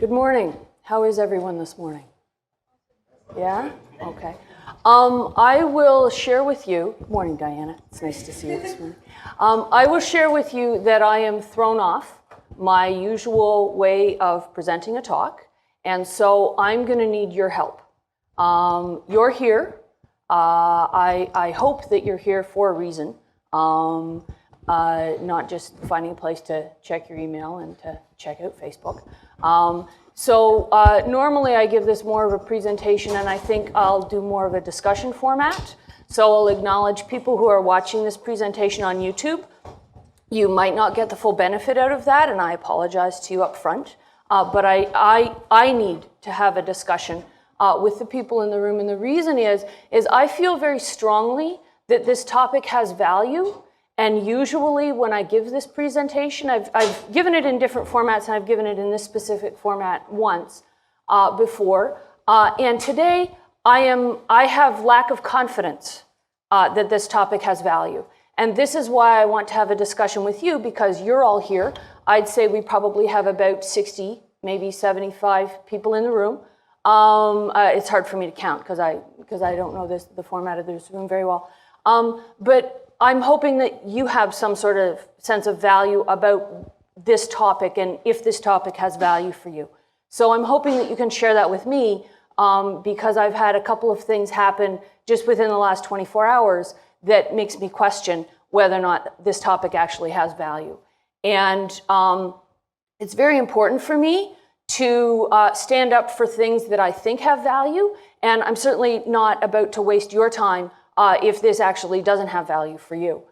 Good morning. How is everyone this morning? Yeah? Okay. I will share with you, morning Diana, it's nice to see you this morning. I will share with you that I am thrown off my usual way of presenting a talk, and so I'm going to need your help. You're here. I hope that you're here for a reason, not just finding a place to check your email and to check out Facebook. Normally I give this more of a presentation, and I think I'll do more of a discussion format. So I'll acknowledge people who are watching this presentation on YouTube. You might not get the full benefit out of that, and I apologize to you up front. But I need to have a discussion with the people in the room, and the reason is I feel very strongly that this topic has value. And usually when I give this presentation, I've given it in different formats, and I've given it in this specific format once before. And today I have lack of confidence that this topic has value. And this is why I want to have a discussion with you, because you're all here. I'd say we probably have about 60, maybe 75 people in the room. It's hard for me to count because I don't know the format of this room very well. But I'm hoping that you have some sort of sense of value about this topic and if this topic has value for you. So I'm hoping that you can share that with me because I've had a couple of things happen just within the last 24 hours that makes me question whether or not this topic actually has value. And it's very important for me to stand up for things that I think have value, and I'm certainly not about to waste your time if this actually doesn't have value for you.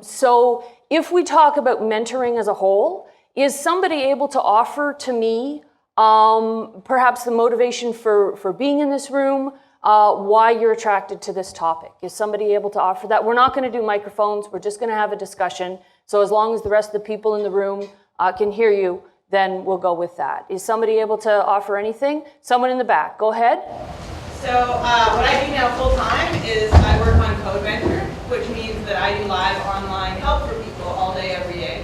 So if we talk about mentoring as a whole, is somebody able to offer to me perhaps the motivation for being in this room, why you're attracted to this topic? Is somebody able to offer that? We're not going to do microphones. We're just going to have a discussion. So as long as the rest of the people in the room can hear you, then we'll go with that. Is somebody able to offer anything? Someone in the back. Go ahead. So what I do now full time is I work on Code Mentor, which means that I do live online help for people all day, every day,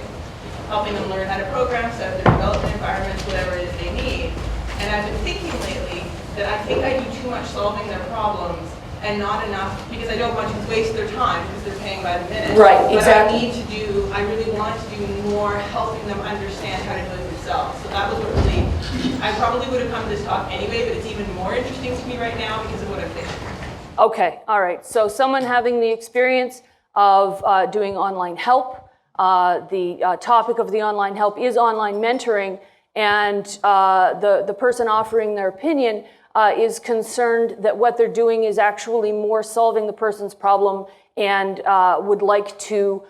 helping them learn how to program, set up their development environments, whatever it is they need. And I've been thinking lately that I think I do too much solving their problems and not enough, because I don't want to waste their time because they're paying by the minute. Right, exactly. But I really want to do more helping them understand how to do it themselves. So that was what really, I probably would have come to this talk anyway, but it's even more interesting to me right now because of what I'm thinking. Okay, all right. So someone having the experience of doing online help, the topic of the online help is online mentoring, and the person offering their opinion is concerned that what they're doing is actually more solving the person's problem and would like to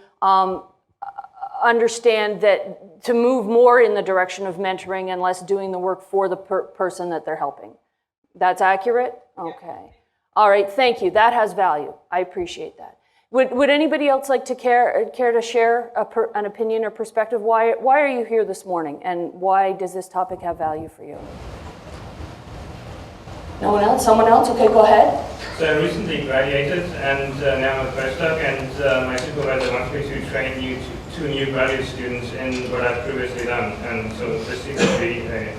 understand that to move more in the direction of mentoring and less doing the work for the person that they're helping. That's accurate? Okay. All right, thank you. That has value. I appreciate that. Would anybody else like to care to share an opinion or perspective? Why are you here this morning, and why does this topic have value for you? No one else? Someone else? Okay, go ahead. So I recently graduated, and now I'm a postdoc, and my supervisor wants me to train two new graduate students in what I've previously done, and so this seems to be a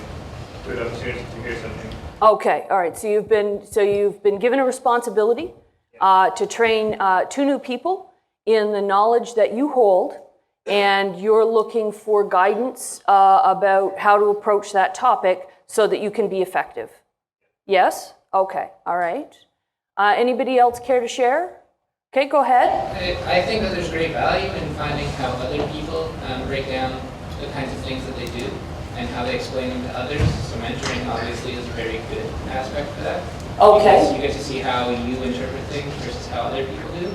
good opportunity to hear something. Okay, all right. So you've been given a responsibility to train two new people in the knowledge that you hold, and you're looking for guidance about how to approach that topic so that you can be effective. Yes? Okay, all right. Anybody else care to share? Okay, go ahead. I think that there's great value in finding how other people break down the kinds of things that they do and how they explain them to others. So mentoring obviously is a very good aspect for that. Okay. You get to see how you interpret things versus how other people do,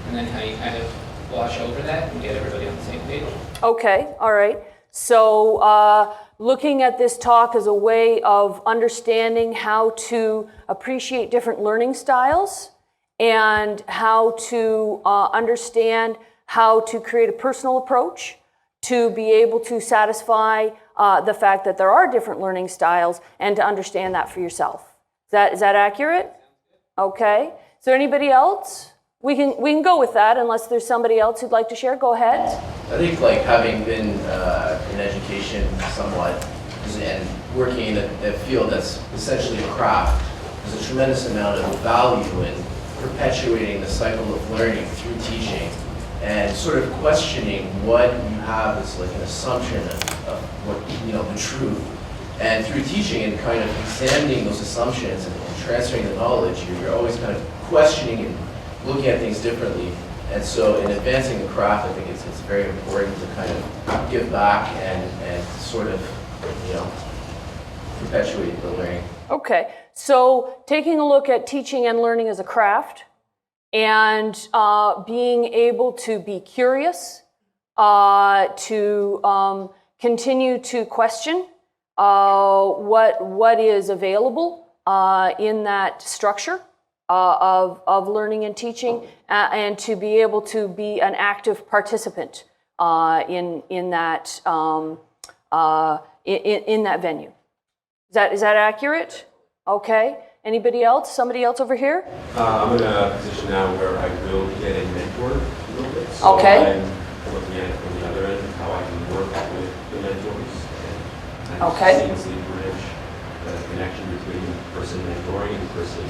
and then how you kind of wash over that and get everybody on the same page. Okay, all right. So looking at this talk as a way of understanding how to appreciate different learning styles and how to understand how to create a personal approach to be able to satisfy the fact that there are different learning styles and to understand that for yourself. Is that accurate? Okay. Is there anybody else? We can go with that unless there's somebody else who'd like to share. Go ahead. I think having been in education somewhat, and working in a field that's essentially a craft, there's a tremendous amount of value in perpetuating the cycle of learning through teaching and sort of questioning what you have as like an assumption of what, the truth. And through teaching and kind of examining those assumptions and transferring the knowledge, you're always kind of questioning and looking at things differently. And so in advancing the craft, I think it's very important to kind of give back and sort of, perpetuate the learning. Okay, so taking a look at teaching and learning as a craft, and being able to be curious, to continue to question what is available in that structure of learning and teaching, and to be able to be an active participant in that in that venue. Is that accurate? Okay. Anybody else? Somebody else over here? I'm in a position now where I will get a mentor a little bit. So Okay. I'm looking at it from the other end, how I can work with the mentors and Okay. seamlessly bridge the connection between the person mentoring and the person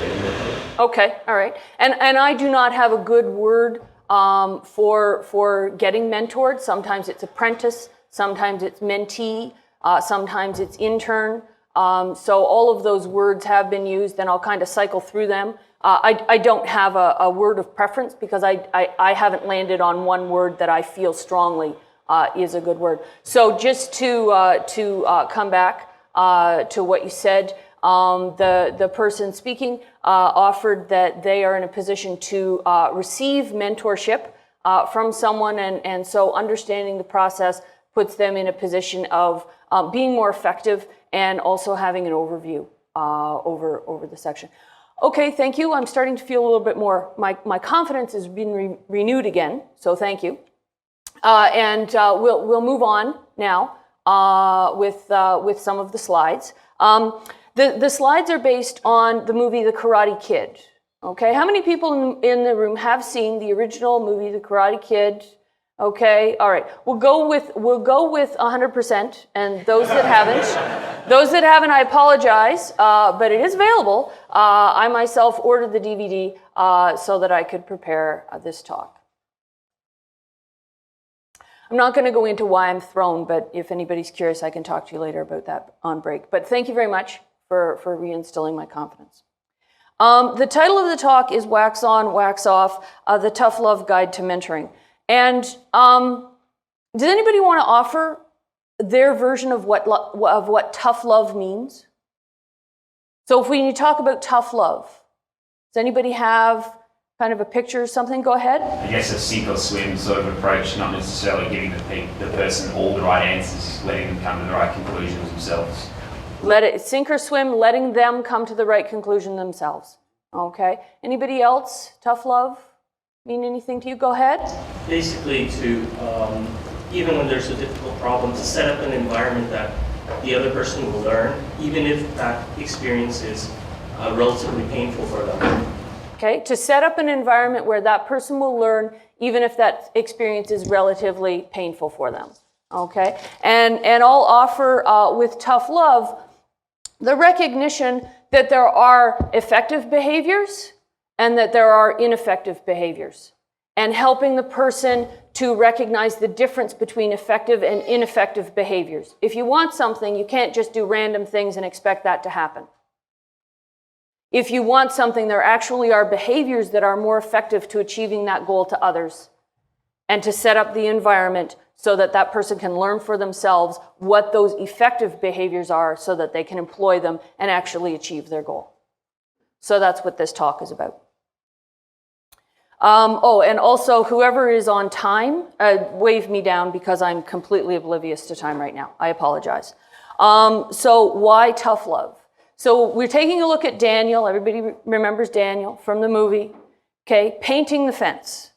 getting mentored. Okay, all right. And I do not have a good word for getting mentored. Sometimes it's apprentice, sometimes it's mentee, sometimes it's intern. So all of those words have been used, and I'll kind of cycle through them. I don't have a word of preference because I haven't landed on one word that I feel strongly is a good word. So just to come back to what you said, the person speaking offered that they are in a position to receive mentorship from someone, and so understanding the process puts them in a position of being more effective and also having an overview over the section. Okay, thank you. I'm starting to feel a little bit more, my confidence has been renewed again, so thank you. And we'll move on now with some of the slides. The slides are based on the movie The Karate Kid. Okay, how many people in the room have seen the original movie The Karate Kid? Okay, all right. We'll go with 100%, and those that haven't, I apologize, but it is available. I myself ordered the DVD so that I could prepare this talk. I'm not going to go into why I'm thrown, but if anybody's curious, I can talk to you later about that on break. But thank you very much for reinstilling my confidence. The title of the talk is Wax On, Wax Off, The Tough Love Guide to Mentoring. And does anybody want to offer their version of what tough love means? So if we talk about tough love, does anybody have kind of a picture or something? Go ahead. I guess a sink or swim sort of approach, not necessarily giving the person all the right answers, letting them come to the right conclusions themselves. Let it sink or swim, letting them come to the right conclusion themselves. Okay. Anybody else? Tough love mean anything to you? Go ahead. Basically to, even when there's a difficult problem, to set up an environment that the other person will learn, even if that experience is relatively painful for them. Okay, to set up an environment where that person will learn, even if that experience is relatively painful for them. Okay, and I'll offer with tough love the recognition that there are effective behaviors and that there are ineffective behaviors, and helping the person to recognize the difference between effective and ineffective behaviors. If you want something, you can't just do random things and expect that to happen. If you want something, there actually are behaviors that are more effective to achieving that goal to others, and to set up the environment so that that person can learn for themselves what those effective behaviors are so that they can employ them and actually achieve their goal. So that's what this talk is about. And also whoever is on time, wave me down because I'm completely oblivious to time right now. I apologize. So why tough love? So we're taking a look at Daniel. Everybody remembers Daniel from the movie. Okay, painting the fence.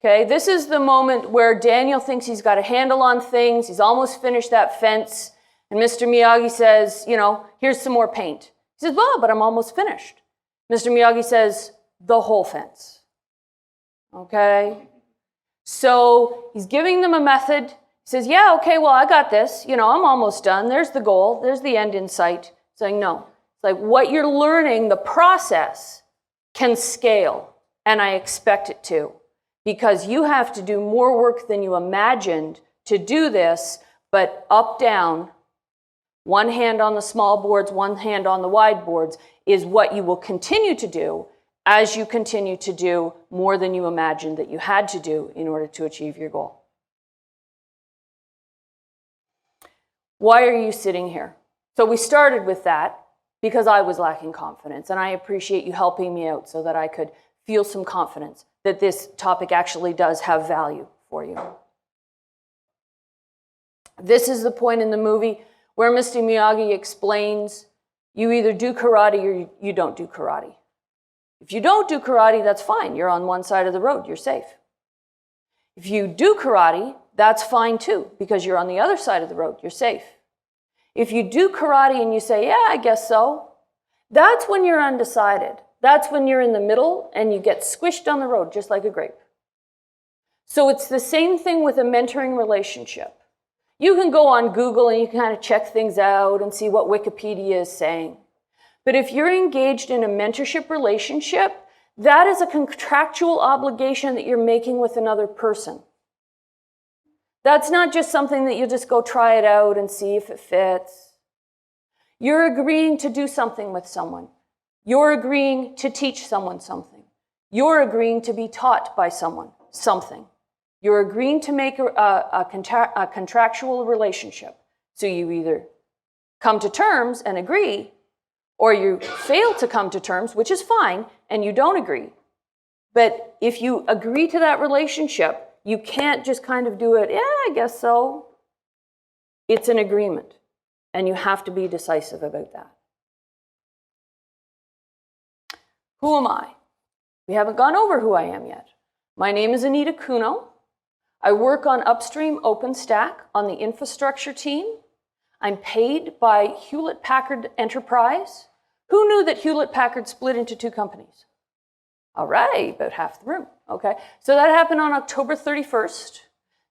Okay, this is the moment where Daniel thinks he's got a handle on things. He's almost finished that fence. And Mr. Miyagi says, here's some more paint. He says, well, but I'm almost finished. Mr. Miyagi says, the whole fence. Okay? So he's giving them a method. He says, yeah, okay, well, I got this. You know, I'm almost done. There's the goal. There's the end in sight. Saying, no. It's like what you're learning, the process can scale, and I expect it to, because you have to do more work than you imagined to do this, but up, down, one hand on the small boards, one hand on the wide boards, is what you will continue to do as you continue to do more than you imagined that you had to do in order to achieve your goal. Why are you sitting here? So we started with that because I was lacking confidence, and I appreciate you helping me out so that I could feel some confidence that this topic actually does have value for you. This is the point in the movie where Mr. Miyagi explains you either do karate or you don't do karate. If you don't do karate, that's fine. You're on one side of the road. You're safe. If you do karate, that's fine too, because you're on the other side of the road. You're safe. If you do karate and you say, yeah, I guess so, that's when you're undecided. That's when you're in the middle and you get squished on the road just like a grape. So it's the same thing with a mentoring relationship. You can go on Google and you can kind of check things out and see what Wikipedia is saying. But if you're engaged in a mentorship relationship, that is a contractual obligation that you're making with another person. That's not just something that you just go try it out and see if it fits. You're agreeing to do something with someone. You're agreeing to teach someone something. You're agreeing to be taught by someone something. You're agreeing to make a contractual relationship. So you either come to terms and agree, or you fail to come to terms, which is fine, and you don't agree. But if you agree to that relationship, you can't just kind of do it, yeah, I guess so. It's an agreement, and you have to be decisive about that. Who am I? We haven't gone over who I am yet. My name is Anita Kuno. I work on upstream OpenStack on the infrastructure team. I'm paid by Hewlett-Packard Enterprise. Who knew that Hewlett-Packard split into two companies? All right, about half the room. Okay, so that happened on October 31st.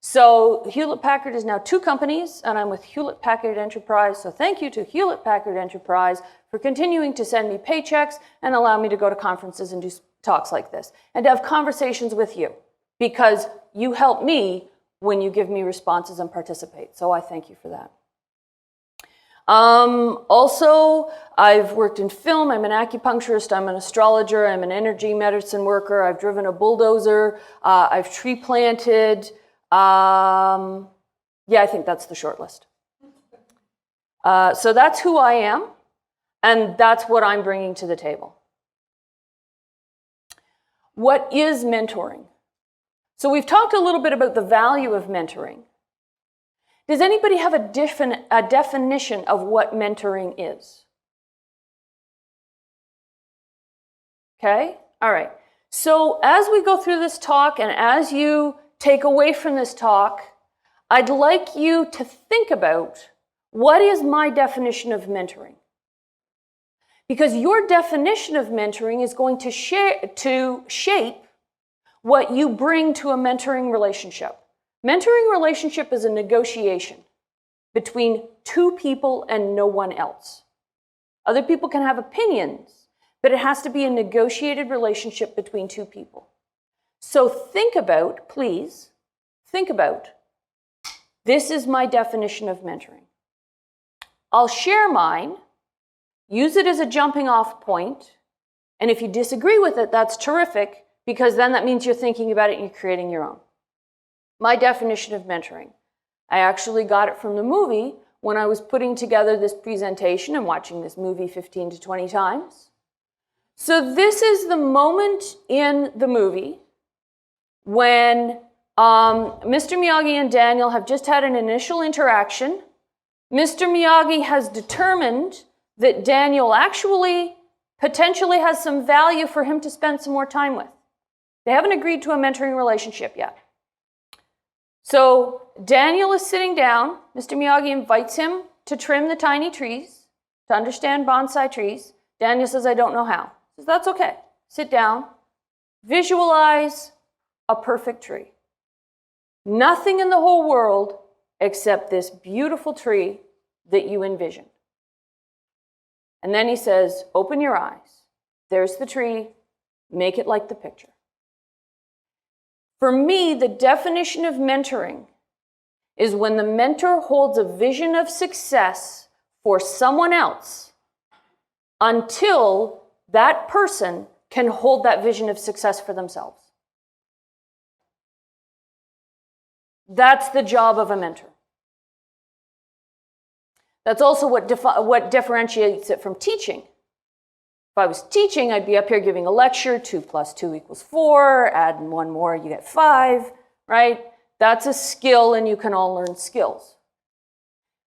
So Hewlett-Packard is now two companies, and I'm with Hewlett-Packard Enterprise. So thank you to Hewlett-Packard Enterprise for continuing to send me paychecks and allow me to go to conferences and do talks like this and to have conversations with you, because you help me when you give me responses and participate. So I thank you for that. Also, I've worked in film. I'm an acupuncturist. I'm an astrologer. I'm an energy medicine worker. I've driven a bulldozer. I've tree planted. Yeah, I think that's the short list. So that's who I am, and that's what I'm bringing to the table. What is mentoring? So we've talked a little bit about the value of mentoring. Does anybody have a definition of what mentoring is? Okay, all right. So as we go through this talk and as you take away from this talk, I'd like you to think about what is my definition of mentoring? Because your definition of mentoring is going to shape what you bring to a mentoring relationship. Mentoring relationship is a negotiation between two people and no one else. Other people can have opinions, but it has to be a negotiated relationship between two people. So think about, please, think about, this is my definition of mentoring. I'll share mine, use it as a jumping off point, and if you disagree with it, that's terrific, because then that means you're thinking about it and you're creating your own. My definition of mentoring. I actually got it from the movie when I was putting together this presentation and watching this movie 15 to 20 times. So this is the moment in the movie when Mr. Miyagi and Daniel have just had an initial interaction. Mr. Miyagi has determined that Daniel actually potentially has some value for him to spend some more time with. They haven't agreed to a mentoring relationship yet. So Daniel is sitting down. Mr. Miyagi invites him to trim the tiny trees, to understand bonsai trees. Daniel says, I don't know how. He says, that's okay. Sit down. Visualize a perfect tree. Nothing in the whole world except this beautiful tree that you envisioned. And then he says, open your eyes. There's the tree. Make it like the picture. For me, the definition of mentoring is when the mentor holds a vision of success for someone else until that person can hold that vision of success for themselves. That's the job of a mentor. That's also what differentiates it from teaching. If I was teaching, I'd be up here giving a lecture, 2 + 2 = 4, add 1 more, you get 5, right? That's a skill, and you can all learn skills.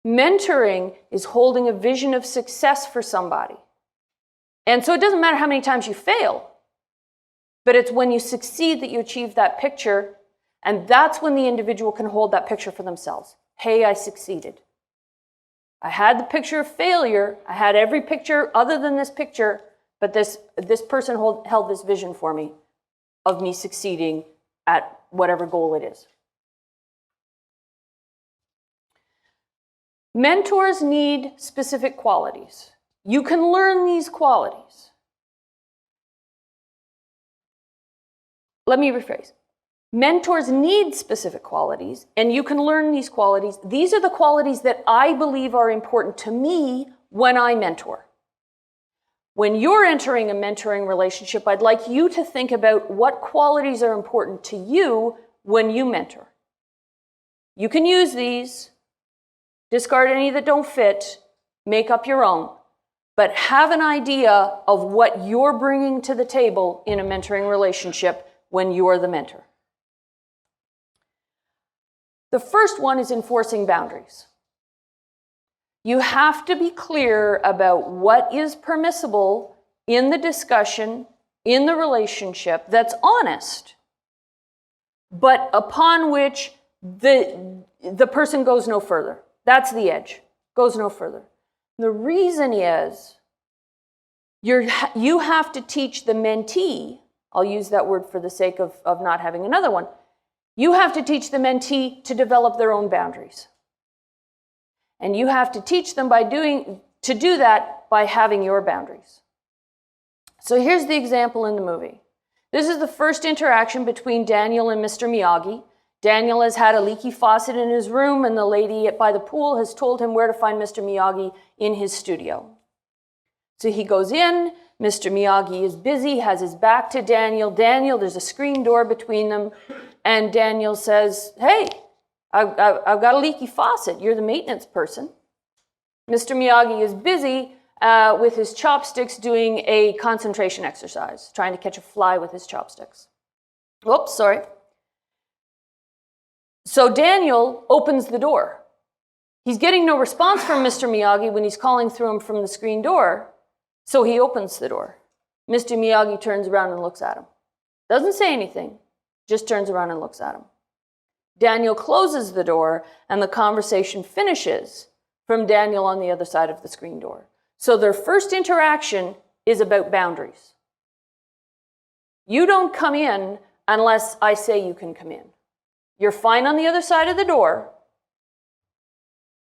Mentoring is holding a vision of success for somebody. And so it doesn't matter how many times you fail, but it's when you succeed that you achieve that picture, and that's when the individual can hold that picture for themselves. Hey, I succeeded. I had the picture of failure. I had every picture other than this picture, but this person held this vision for me of me succeeding at whatever goal it is. Mentors need specific qualities. You can learn these qualities. Let me rephrase. Mentors need specific qualities, and you can learn these qualities. These are the qualities that I believe are important to me when I mentor. When you're entering a mentoring relationship, I'd like you to think about what qualities are important to you when you mentor. You can use these, discard any that don't fit, make up your own, but have an idea of what you're bringing to the table in a mentoring relationship when you're the mentor. The first one is enforcing boundaries. You have to be clear about what is permissible in the discussion, in the relationship, that's honest, but upon which the person goes no further. That's the edge, goes no further. The reason is you have to teach the mentee, I'll use that word for the sake of not having another one, you have to teach the mentee to develop their own boundaries. And you have to teach them to do that by having your boundaries. So here's the example in the movie. This is the first interaction between Daniel and Mr. Miyagi. Daniel has had a leaky faucet in his room, and the lady by the pool has told him where to find Mr. Miyagi in his studio. So he goes in, Mr. Miyagi is busy, has his back to Daniel. Daniel, there's a screen door between them, and Daniel says, hey, I've got a leaky faucet. You're the maintenance person. Mr. Miyagi is busy with his chopsticks doing a concentration exercise, trying to catch a fly with his chopsticks. Oops, sorry. So Daniel opens the door. He's getting no response from Mr. Miyagi when he's calling through him from the screen door, so he opens the door. Mr. Miyagi turns around and looks at him. Doesn't say anything, just turns around and looks at him. Daniel closes the door, and the conversation finishes from Daniel on the other side of the screen door. So their first interaction is about boundaries. You don't come in unless I say you can come in. You're fine on the other side of the door,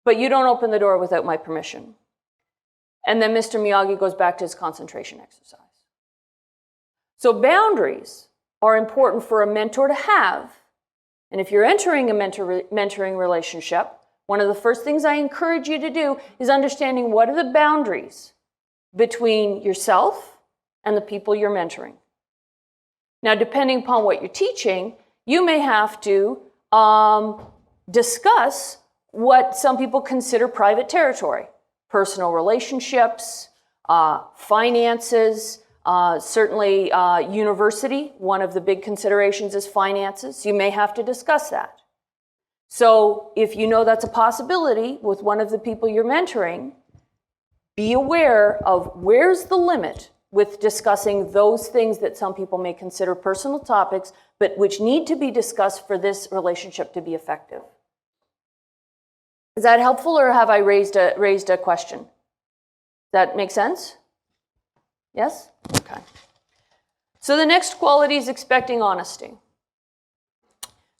but you don't open the door without my permission. And then Mr. Miyagi goes back to his concentration exercise. So boundaries are important for a mentor to have. And if you're entering a mentoring relationship, one of the first things I encourage you to do is understanding what are the boundaries between yourself and the people you're mentoring. Now, depending upon what you're teaching, you may have to discuss what some people consider private territory, personal relationships, finances, certainly university. One of the big considerations is finances. You may have to discuss that. So if you know that's a possibility with one of the people you're mentoring, be aware of where's the limit with discussing those things that some people may consider personal topics, but which need to be discussed for this relationship to be effective. Is that helpful, or have I raised a question? Does that make sense? Yes? Okay. So the next quality is expecting honesty.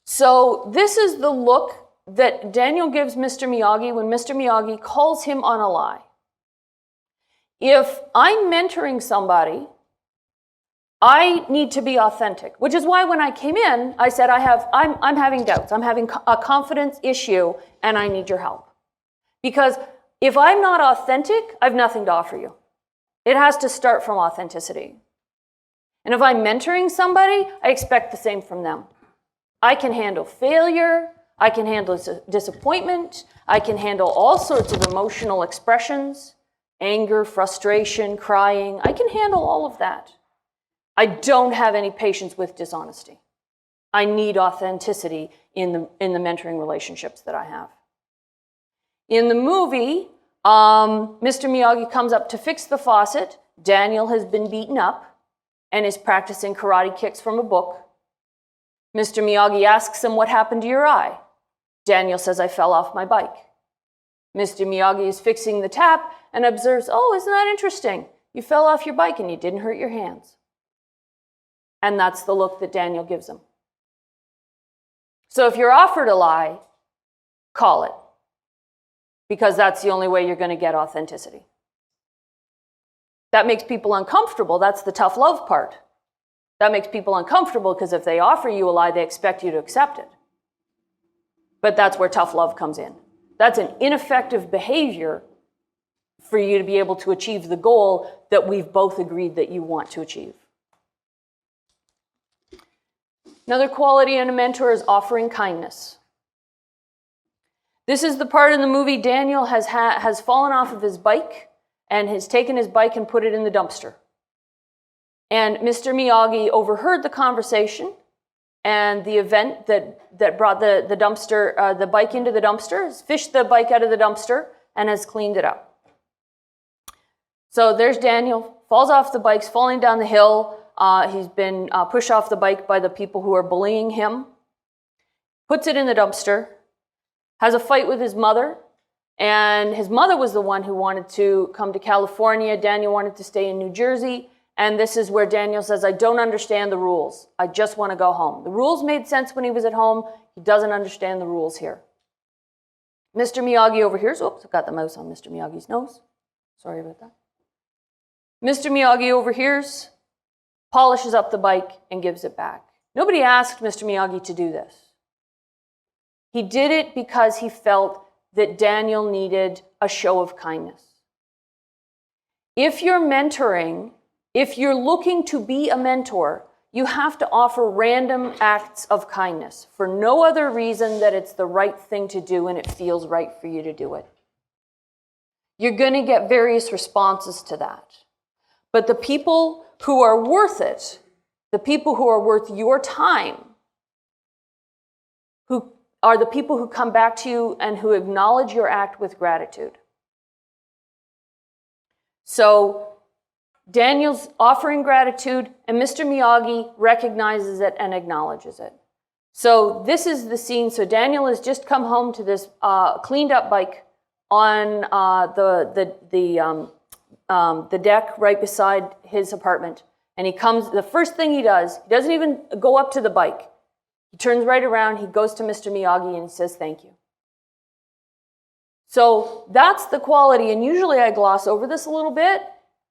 So this is the look that Daniel gives Mr. Miyagi when Mr. Miyagi calls him on a lie. If I'm mentoring somebody, I need to be authentic, which is why when I came in, I said I'm having doubts. I'm having a confidence issue, and I need your help. Because if I'm not authentic, I have nothing to offer you. It has to start from authenticity. And if I'm mentoring somebody, I expect the same from them. I can handle failure. I can handle disappointment. I can handle all sorts of emotional expressions, anger, frustration, crying. I can handle all of that. I don't have any patience with dishonesty. I need authenticity in the mentoring relationships that I have. In the movie, Mr. Miyagi comes up to fix the faucet. Daniel has been beaten up and is practicing karate kicks from a book. Mr. Miyagi asks him, "What happened to your eye?" Daniel says, "I fell off my bike." Mr. Miyagi is fixing the tap and observes, "Oh, isn't that interesting? You fell off your bike and you didn't hurt your hands." And that's the look that Daniel gives him. So if you're offered a lie, call it. Because that's the only way you're going to get authenticity. That makes people uncomfortable. That's the tough love part. That makes people uncomfortable because if they offer you a lie, they expect you to accept it. But that's where tough love comes in. That's an ineffective behavior for you to be able to achieve the goal that we've both agreed that you want to achieve. Another quality in a mentor is offering kindness. This is the part in the movie Daniel has fallen off of his bike and has taken his bike and put it in the dumpster. And Mr. Miyagi overheard the conversation and the event that brought the bike into the dumpster, has fished the bike out of the dumpster and has cleaned it up. So there's Daniel, falls off the bike, falling down the hill. He's been pushed off the bike by the people who are bullying him, puts it in the dumpster, has a fight with his mother, and his mother was the one who wanted to come to California. Daniel wanted to stay in New Jersey, and this is where Daniel says, "I don't understand the rules. I just want to go home." The rules made sense when he was at home. He doesn't understand the rules here. Mr. Miyagi overhears, oops, I've got the mouse on Mr. Miyagi's nose. Sorry about that. Mr. Miyagi overhears, polishes up the bike, and gives it back. Nobody asked Mr. Miyagi to do this. He did it because he felt that Daniel needed a show of kindness. If you're mentoring, if you're looking to be a mentor, you have to offer random acts of kindness for no other reason that it's the right thing to do and it feels right for you to do it. You're going to get various responses to that. But the people who are worth it, the people who are worth your time, who are the people who come back to you and who acknowledge your act with gratitude. So Daniel's offering gratitude, and Mr. Miyagi recognizes it and acknowledges it. So this is the scene. So Daniel has just come home to this cleaned up bike on the deck right beside his apartment. And he comes, the first thing he doesn't even go up to the bike. He turns right around, he goes to Mr. Miyagi and he says, "Thank you." So that's the quality, and usually I gloss over this a little bit,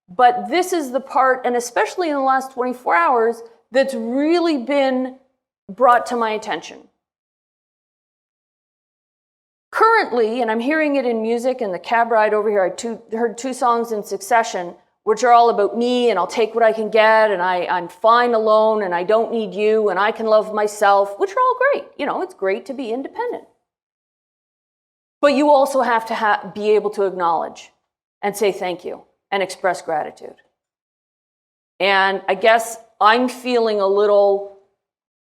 but this is the part, and especially in the last 24 hours, that's really been brought to my attention. Currently, and I'm hearing it in music, and the cab ride over here, I heard two songs in succession, which are all about me, and I'll take what I can get, and I'm fine alone, and I don't need you, and I can love myself, which are all great. You know, it's great to be independent. But you also have to be able to acknowledge and say thank you and express gratitude. And I guess I'm feeling a little,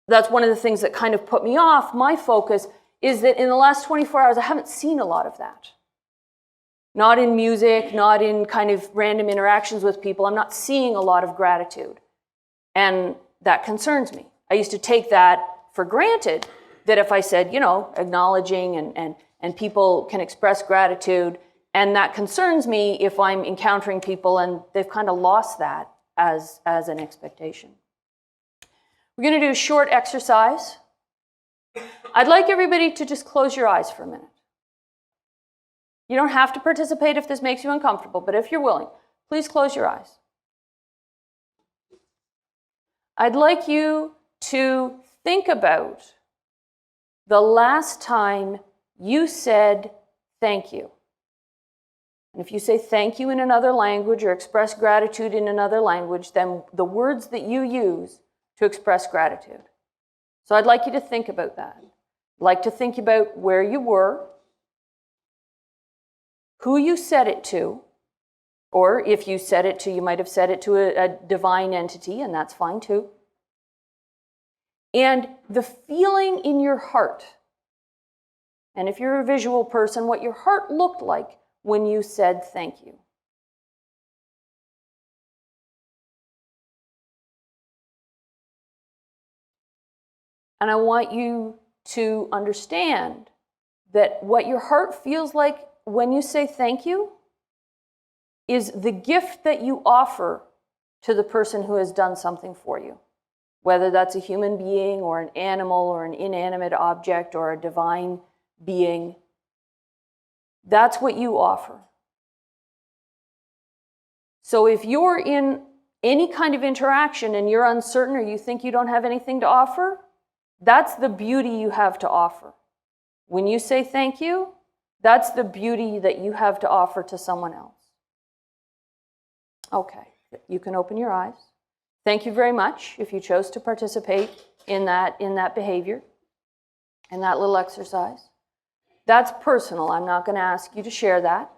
that's one of the things that kind of put me off. My focus is that in the last 24 hours, I haven't seen a lot of that. Not in music, not in kind of random interactions with people. I'm not seeing a lot of gratitude. And that concerns me. I used to take that for granted, that if I said, you know, acknowledging and people can express gratitude, and that concerns me if I'm encountering people and they've kind of lost that as an expectation. We're going to do a short exercise. I'd like everybody to just close your eyes for a minute. You don't have to participate if this makes you uncomfortable, but if you're willing, please close your eyes. I'd like you to think about the last time you said thank you. And if you say thank you in another language or express gratitude in another language, then the words that you use to express gratitude. So I'd like you to think about that. I'd like to think about where you were, who you said it to, or if you said it to, you might have said it to a divine entity, and that's fine too. And the feeling in your heart, and if you're a visual person, what your heart looked like when you said thank you. And I want you to understand that what your heart feels like when you say thank you is the gift that you offer to the person who has done something for you. Whether that's a human being or an animal or an inanimate object or a divine being, that's what you offer. So if you're in any kind of interaction and you're uncertain or you think you don't have anything to offer, that's the beauty you have to offer. When you say thank you, that's the beauty that you have to offer to someone else. Okay, you can open your eyes. Thank you very much if you chose to participate in that behavior, in that little exercise. That's personal. I'm not going to ask you to share that.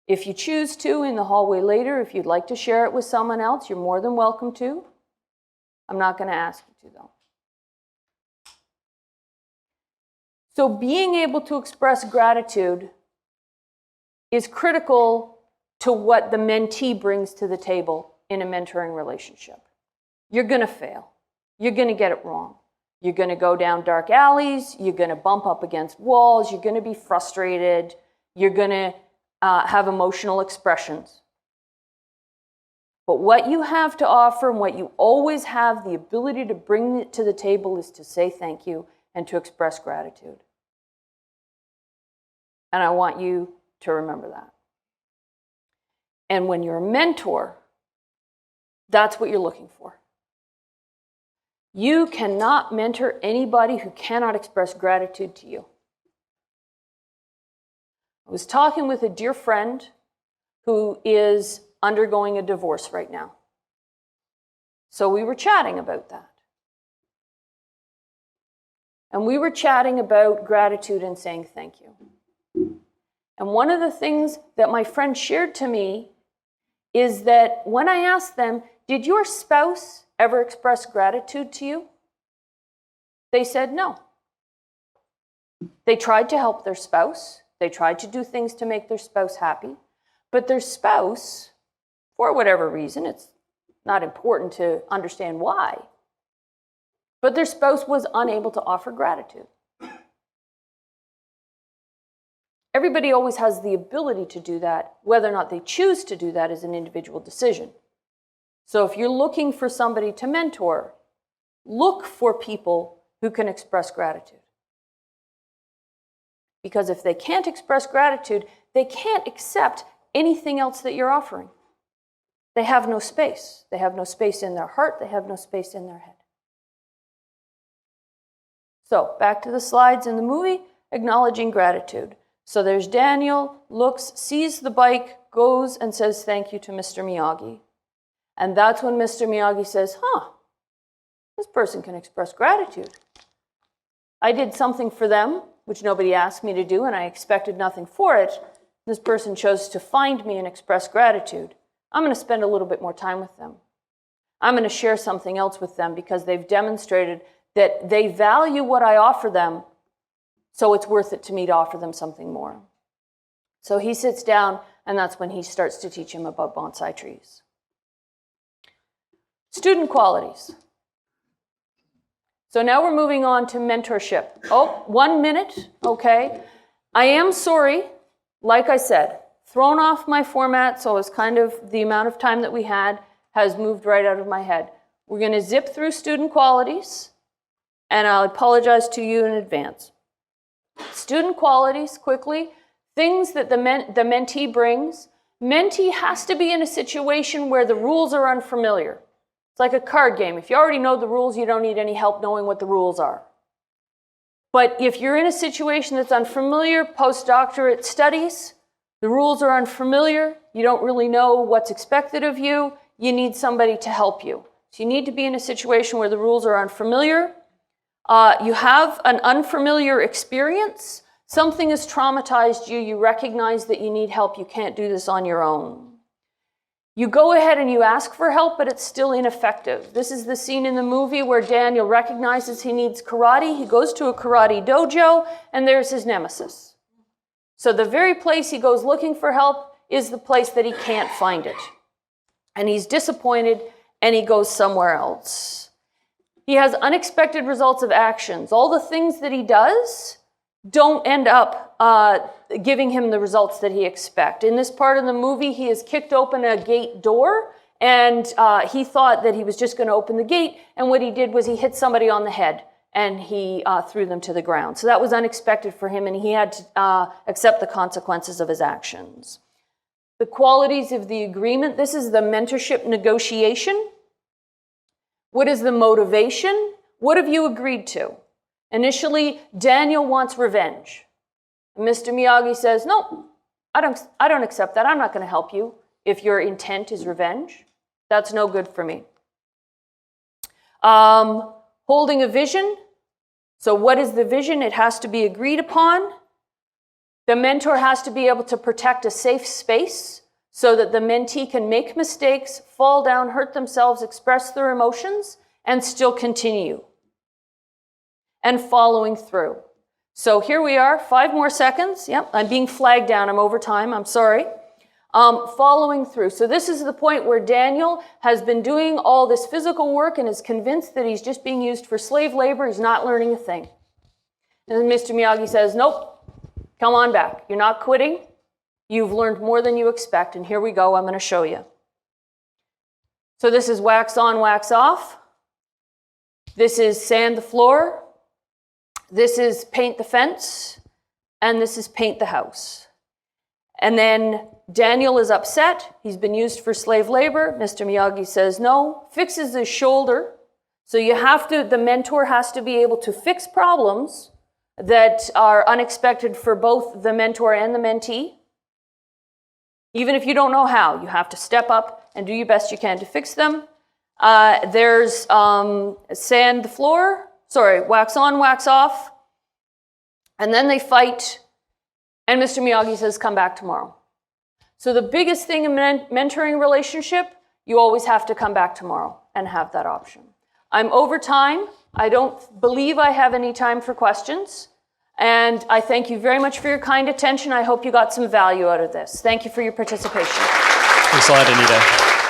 If you choose to in the hallway later, if you'd like to share it with someone else, you're more than welcome to. I'm not going to ask you to, though. So being able to express gratitude is critical to what the mentee brings to the table in a mentoring relationship. You're going to fail. You're going to get it wrong. You're going to go down dark alleys. You're going to bump up against walls. You're going to be frustrated. You're going to have emotional expressions. But what you have to offer and what you always have the ability to bring to the table is to say thank you and to express gratitude. And I want you to remember that. And when you're a mentor, that's what you're looking for. You cannot mentor anybody who cannot express gratitude to you. I was talking with a dear friend who is undergoing a divorce right now. So we were chatting about that. And we were chatting about gratitude and saying thank you. And one of the things that my friend shared to me is that when I asked them, did your spouse ever express gratitude to you? They said no. They tried to help their spouse. They tried to do things to make their spouse happy. But their spouse, for whatever reason, it's not important to understand why, but their spouse was unable to offer gratitude. Everybody always has the ability to do that. Whether or not they choose to do that is an individual decision. So if you're looking for somebody to mentor, look for people who can express gratitude. Because if they can't express gratitude, they can't accept anything else that you're offering. They have no space. They have no space in their heart. They have no space in their head. So back to the slides in the movie, acknowledging gratitude. So there's Daniel, looks, sees the bike, goes and says thank you to Mr. Miyagi. And that's when Mr. Miyagi says, this person can express gratitude. I did something for them, which nobody asked me to do, and I expected nothing for it. This person chose to find me and express gratitude. I'm going to spend a little bit more time with them. I'm going to share something else with them because they've demonstrated that they value what I offer them, so it's worth it to me to offer them something more. So he sits down, and that's when he starts to teach him about bonsai trees. Student qualities. So now we're moving on to mentorship. 1 minute, okay. I am sorry, like I said, thrown off my format, so it's kind of the amount of time that we had has moved right out of my head. We're going to zip through student qualities, and I'll apologize to you in advance. Student qualities, quickly, things that the mentee brings. Mentee has to be in a situation where the rules are unfamiliar. It's like a card game. If you already know the rules, you don't need any help knowing what the rules are. But if you're in a situation that's unfamiliar, postdoctorate studies, the rules are unfamiliar, you don't really know what's expected of you, you need somebody to help you. So you need to be in a situation where the rules are unfamiliar. You have an unfamiliar experience. Something has traumatized you. You recognize that you need help. You can't do this on your own. You go ahead and you ask for help, but it's still ineffective. This is the scene in the movie where Daniel recognizes he needs karate. He goes to a karate dojo, and there's his nemesis. So the very place he goes looking for help is the place that he can't find it. And he's disappointed, and he goes somewhere else. He has unexpected results of actions. All the things that he does don't end up giving him the results that he expects. In this part of the movie, he has kicked open a gate door, and he thought that he was just going to open the gate, and what he did was he hit somebody on the head, and he threw them to the ground. So that was unexpected for him, and he had to accept the consequences of his actions. The qualities of the agreement, this is the mentorship negotiation. What is the motivation? What have you agreed to? Initially, Daniel wants revenge. Mr. Miyagi says, no, I don't accept that. I'm not going to help you if your intent is revenge. That's no good for me. Holding a vision. So what is the vision? It has to be agreed upon. The mentor has to be able to protect a safe space so that the mentee can make mistakes, fall down, hurt themselves, express their emotions, and still continue. And following through. So here we are, 5 more seconds. Yep, I'm being flagged down. I'm over time. I'm sorry. Following through. So this is the point where Daniel has been doing all this physical work and is convinced that he's just being used for slave labor. He's not learning a thing. And then Mr. Miyagi says, nope, come on back. You're not quitting. You've learned more than you expect. And here we go. I'm going to show you. So this is wax on, wax off. This is sand the floor. This is paint the fence, and this is paint the house. And then Daniel is upset. He's been used for slave labor. Mr. Miyagi says no, fixes his shoulder. So the mentor has to be able to fix problems that are unexpected for both the mentor and the mentee. Even if you don't know how, you have to step up and do your best you can to fix them. There's sand the floor. Wax on, wax off. And then they fight, and Mr. Miyagi says, come back tomorrow. So the biggest thing in mentoring relationship, you always have to come back tomorrow and have that option. I'm over time. I don't believe I have any time for questions. And I thank you very much for your kind attention. I hope you got some value out of this. Thank you for your participation. Thanks a lot, Anita.